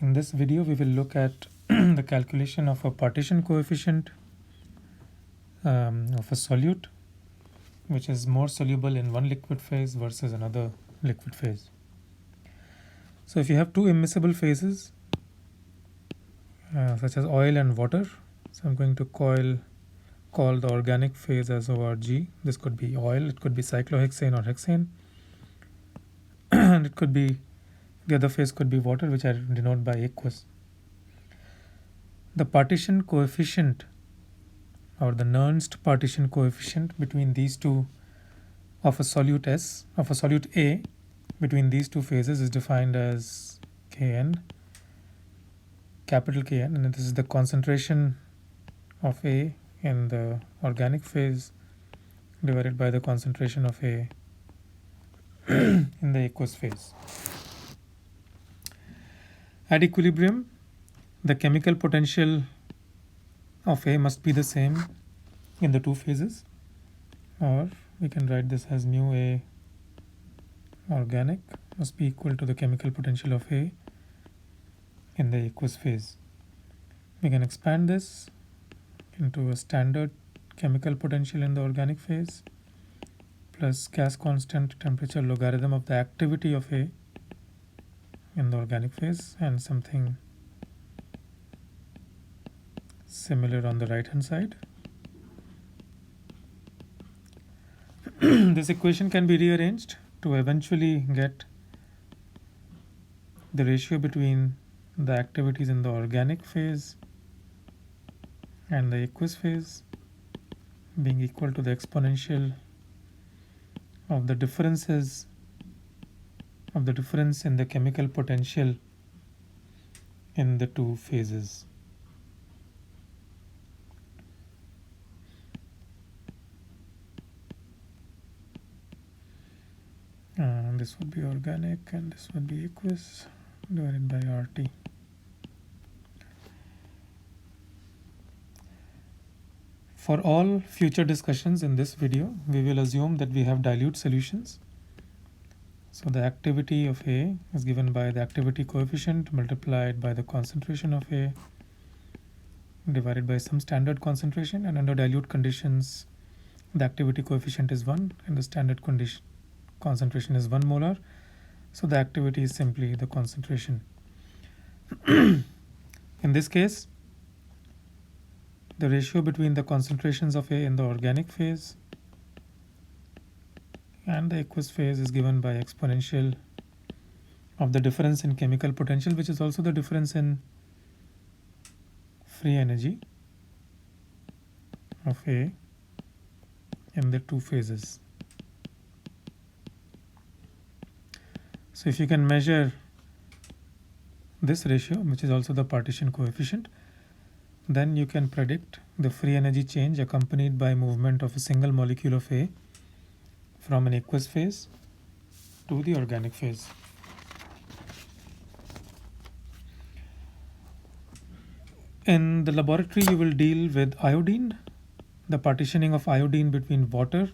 In this video, we will look at the calculation of a partition coefficient of a solute, which is more soluble in one liquid phase versus another liquid phase. So if you have two immiscible phases, such as oil and water, so I'm going to call the organic phase as ORG. This could be oil, it could be cyclohexane or hexane, and it could be the other phase could be water, which I denote by aqueous. The partition coefficient or the Nernst partition coefficient between these two of a solute S of a solute A between these two phases is defined as Kn, capital Kn, and this is the concentration of A in the organic phase divided by the concentration of A in the aqueous phase. At equilibrium, the chemical potential of A must be the same in the two phases, or we can write this as mu A organic must be equal to the chemical potential of A in the aqueous phase. We can expand this into a standard chemical potential in the organic phase plus gas constant temperature logarithm of the activity of A in the organic phase, and something similar on the right hand side. This equation can be rearranged to eventually get the ratio between the activities in the organic phase and the aqueous phase being equal to the exponential of the difference in the chemical potential in the two phases. This would be organic and this would be aqueous divided by RT. For all future discussions in this video, we will assume that we have dilute solutions. So the activity of A is given by the activity coefficient multiplied by the concentration of A divided by some standard concentration, and under dilute conditions the activity coefficient is 1 and the standard concentration is 1 molar. So the activity is simply the concentration. In this case, the ratio between the concentrations of A in the organic phase and the aqueous phase is given by exponential of the difference in chemical potential, which is also the difference in free energy of A in the two phases. So if you can measure this ratio, which is also the partition coefficient, then you can predict the free energy change accompanied by movement of a single molecule of A from an aqueous phase to the organic phase. In the laboratory, you will deal with iodine, the partitioning of iodine between water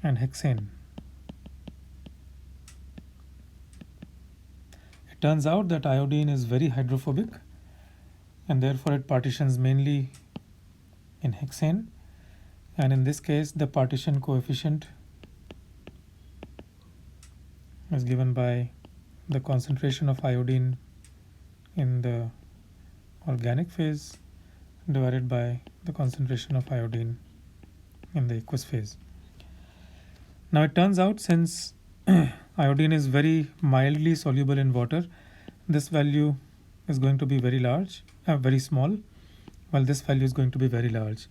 and hexane. It turns out that iodine is very hydrophobic and therefore it partitions mainly in hexane, and in this case the partition coefficient is given by the concentration of iodine in the organic phase divided by the concentration of iodine in the aqueous phase. Now it turns out, since iodine is very mildly soluble in water, this value is going to be very small, while this value is going to be very large.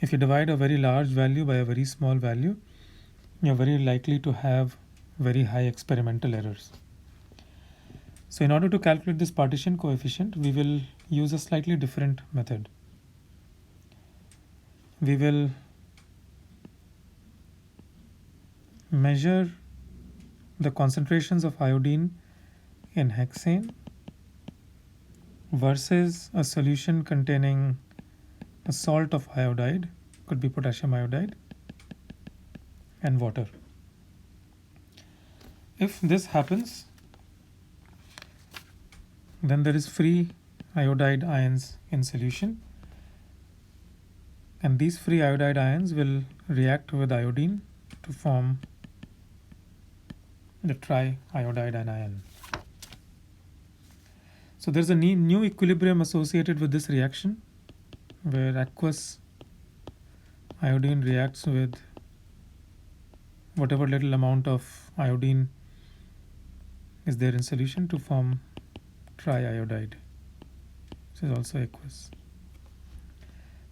If you divide a very large value by a very small value, you're very likely to have very high experimental errors. So in order to calculate this partition coefficient, we will use a slightly different method. We will measure the concentrations of iodine in hexane versus a solution containing a salt of iodide, could be potassium iodide, and water. If this happens, Then there is free iodide ions in solution, and these free iodide ions will react with iodine to form the triiodide anion. So there's a new equilibrium associated with this reaction, where aqueous iodine reacts with whatever little amount of iodine is there in solution to form triiodide, which is also aqueous.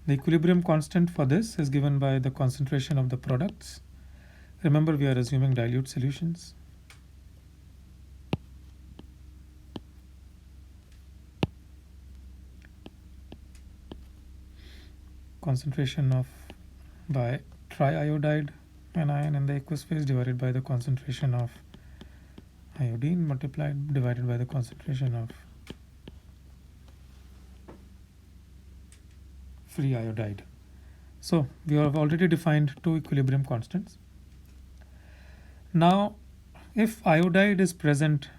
The equilibrium constant for this is given by the concentration of the products. Remember, we are assuming dilute solutions. Concentration of the triiodide anion in the aqueous phase divided by the concentration of iodine divided by the concentration of free iodide. So we have already defined two equilibrium constants. Now, if iodide is present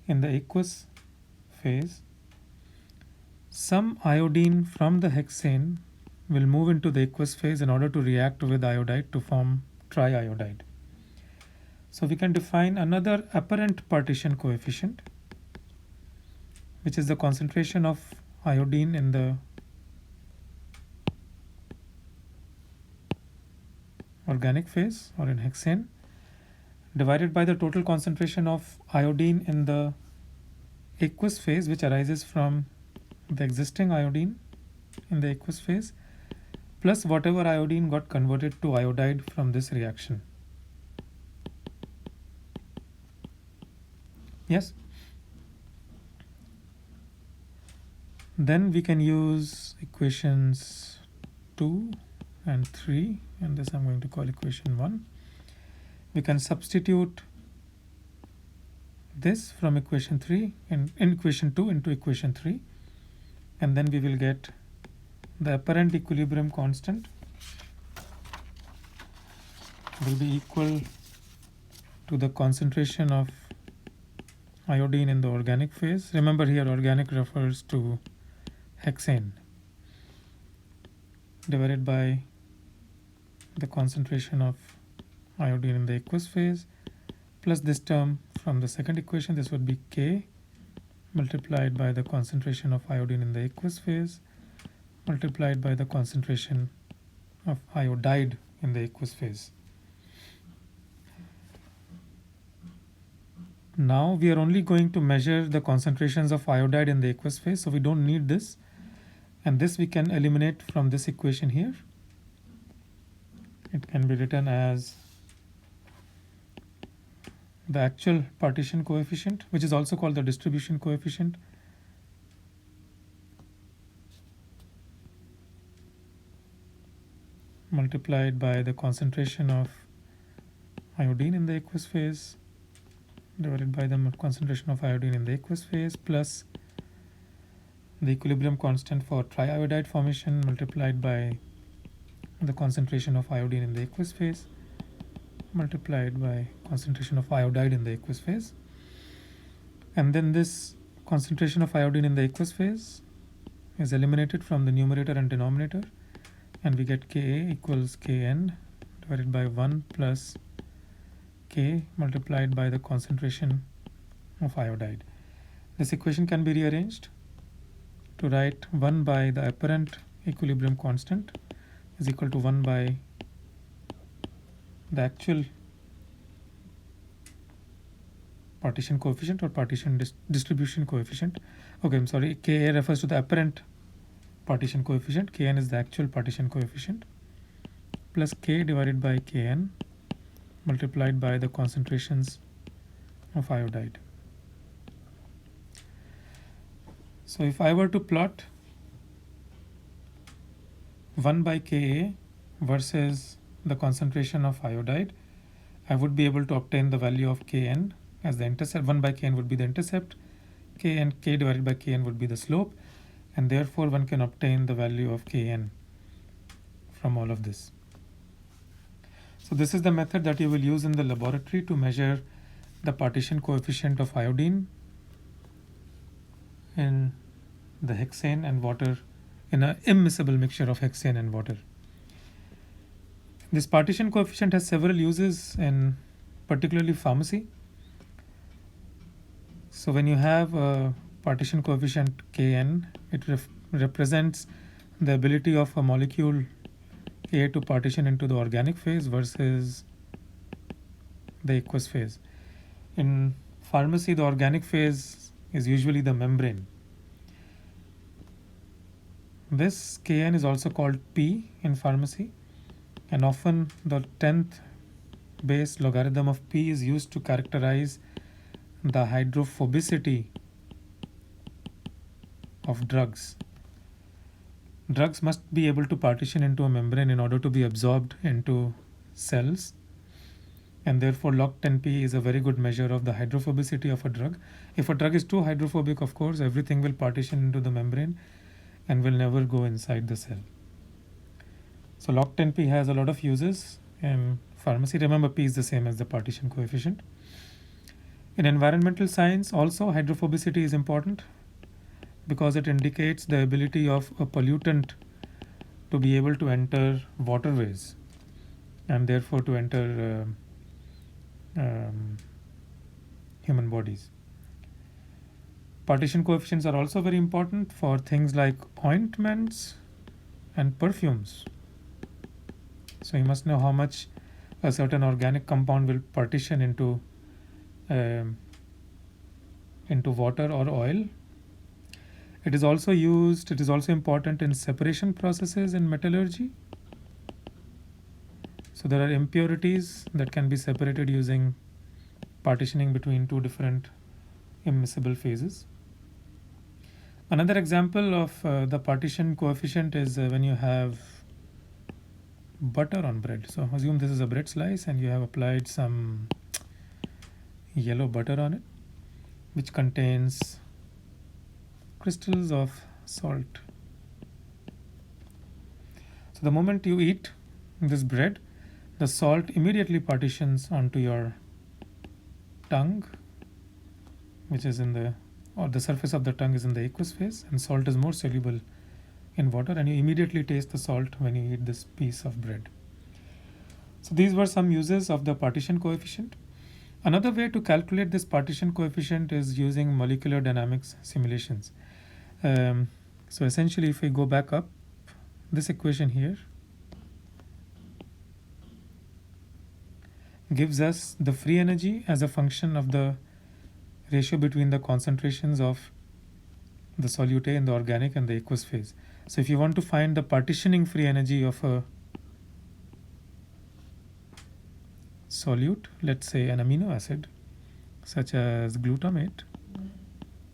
in the aqueous phase, some iodine from the hexane will move into the aqueous phase in order to react with iodide to form triiodide. So we can define another apparent partition coefficient, which is the concentration of iodine in the organic phase or in hexane divided by the total concentration of iodine in the aqueous phase, which arises from the existing iodine in the aqueous phase plus whatever iodine got converted to iodide from this reaction. Yes. Then we can use equations 2 and 3, and this I'm going to call equation 1. We can substitute this from equation 3 in equation 2 into equation 3, and then we will get the apparent equilibrium constant will be equal to the concentration of iodine in the organic phase. Remember, here organic refers to hexane, divided by the concentration of iodine in the aqueous phase plus this term from the second equation. This would be K multiplied by the concentration of iodine in the aqueous phase multiplied by the concentration of iodide in the aqueous phase. Now we are only going to measure the concentrations of iodide in the aqueous phase, so we don't need this, and this we can eliminate from this equation here. It can be written as the actual partition coefficient, which is also called the distribution coefficient, multiplied by the concentration of iodine in the aqueous phase divided by the concentration of iodine in the aqueous phase plus the equilibrium constant for triiodide formation multiplied by the concentration of iodine in the aqueous phase multiplied by concentration of iodide in the aqueous phase. And then this concentration of iodine in the aqueous phase is eliminated from the numerator and denominator, and we get Ka equals Kn divided by 1 plus K multiplied by the concentration of iodide. This equation can be rearranged to write 1 by the apparent equilibrium constant is equal to 1 by the actual partition coefficient or partition distribution coefficient. Okay, I'm sorry, Ka refers to the apparent partition coefficient, Kn is the actual partition coefficient, plus K divided by Kn multiplied by the concentrations of iodide. So if I were to plot 1 by Ka versus the concentration of iodide, I would be able to obtain the value of Kn as the intercept. 1 by Kn would be the intercept, K and K divided by Kn would be the slope, and therefore one can obtain the value of Kn from all of this. So this is the method that you will use in the laboratory to measure the partition coefficient of iodine in the hexane and water, in an immiscible mixture of hexane and water. This partition coefficient has several uses in particularly pharmacy. So when you have a partition coefficient Kn, it represents the ability of a molecule A to partition into the organic phase versus the aqueous phase. In pharmacy, the organic phase is usually the membrane. This Kn is also called P in pharmacy, and often the 10th base logarithm of P is used to characterize the hydrophobicity of drugs. Drugs must be able to partition into a membrane in order to be absorbed into cells, and therefore log 10P is a very good measure of the hydrophobicity of a drug. If a drug is too hydrophobic, of course, everything will partition into the membrane and will never go inside the cell. So log 10P has a lot of uses in pharmacy. Remember, P is the same as the partition coefficient. In environmental science also, hydrophobicity is important because it indicates the ability of a pollutant to be able to enter waterways and therefore to enter human bodies. Partition coefficients are also very important for things like ointments and perfumes. So you must know how much a certain organic compound will partition into water or oil. It is also important in separation processes in metallurgy. So there are impurities that can be separated using partitioning between two different immiscible phases. Another example of the partition coefficient is when you have butter on bread. So assume this is a bread slice and you have applied some yellow butter on it, which contains crystals of salt. So the moment you eat this bread, the salt immediately partitions onto your tongue, which is the surface of the tongue is in the aqueous phase, and salt is more soluble in water, and you immediately taste the salt when you eat this piece of bread. So these were some uses of the partition coefficient. Another way to calculate this partition coefficient is using molecular dynamics simulations. So essentially, if we go back up, this equation here gives us the free energy as a function of the ratio between the concentrations of the solute A in the organic and the aqueous phase. So if you want to find the partitioning free energy of a solute, let's say an amino acid, such as glutamate,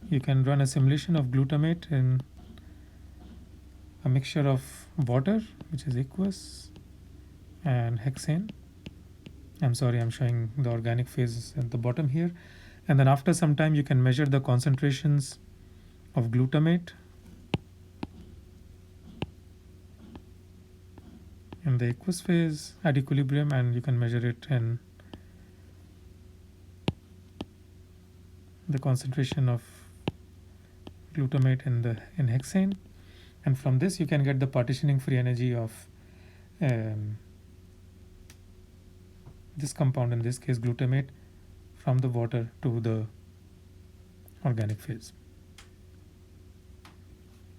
you can run a simulation of glutamate in a mixture of water, which is aqueous, and hexane. I'm sorry, I'm showing the organic phase at the bottom here. And then after some time, you can measure the concentrations of glutamate in the aqueous phase at equilibrium, and you can measure it in the concentration of glutamate in hexane, and from this you can get the partitioning free energy of this compound, in this case glutamate, from the water to the organic phase.